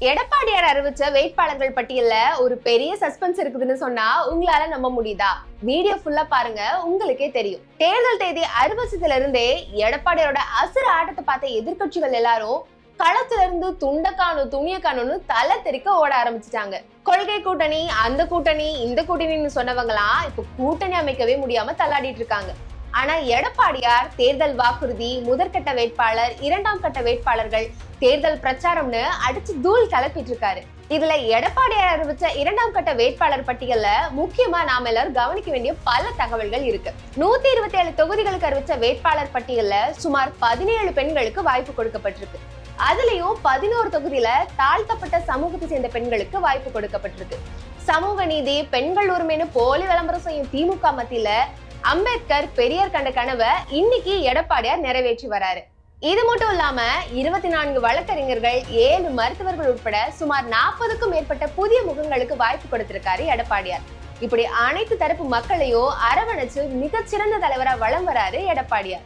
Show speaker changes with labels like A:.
A: எடப்பாடியார் அறிவிச்ச வேட்பாளர்கள் பட்டியல்ல ஒரு பெரிய சஸ்பென்ஸ் இருக்குதுன்னு சொன்னா உங்களால நம்ப முடியுதா? வீடியோ ஃபுல்லா பாருங்க, உங்களுக்கே தெரியும். தேர்தல் தேதி அறிவிச்சதுல இருந்தே எடப்பாடியாரோட அசுர ஆட்டத்தை பார்த்த எதிர்கட்சிகள் எல்லாரும் களத்துல இருந்து துண்ட காணும் துணிய காணும்னு தலை தெறிக்க ஓட ஆரம்பிச்சுட்டாங்க. கொள்கை கூட்டணி, அந்த கூட்டணி, இந்த கூட்டணின்னு சொன்னவங்களாம் இப்ப கூட்டணி அமைக்கவே முடியாம தள்ளாடிட்டு இருக்காங்க. ஆனா எடப்பாடியார் தேர்தல் வாக்குறுதி, முதற்கட்ட வேட்பாளர், இரண்டாம் கட்ட வேட்பாளர்கள், தேர்தல் பிரச்சாரம்னு அடிச்சு தூள் கிளப்பிட்டு இருக்காரு. இதுல எடப்பாடியார் அறிவிச்ச இரண்டாம் கட்ட வேட்பாளர் பட்டியல்ல முக்கியமா நாம எல்லாரும் கவனிக்க வேண்டிய பல தகவல்கள் இருக்கு. 127 தொகுதிகளுக்கு அறிவிச்ச வேட்பாளர் பட்டியல்ல சுமார் 17 பெண்களுக்கு வாய்ப்பு கொடுக்கப்பட்டிருக்கு. அதுலயும் 11 தொகுதியில தாழ்த்தப்பட்ட சமூகத்தை சேர்ந்த பெண்களுக்கு வாய்ப்பு கொடுக்கப்பட்டிருக்கு. சமூக நீதி, பெண்கள் உரிமைன்னு போலி விளம்பரம் செய்யும் திமுக மத்தியில அம்பேத்கர், பெரியார் கண்ட கனவை இன்னைக்கு எடப்பாடியார் நிறைவேற்றி வராரு. இது மட்டும் இல்லாம 24 வழக்கறிஞர்கள், 7 மருத்துவர்கள் உட்பட சுமார் 40க்கும் மேற்பட்ட புதிய முகங்களுக்கு வாய்ப்பு கொடுத்திருக்காரு எடப்பாடியார். இப்படி அனைத்து தரப்பு மக்களையும் அரவணைச்சு மிகச்சிறந்த தலைவரா வலம் வராரு எடப்பாடியார்.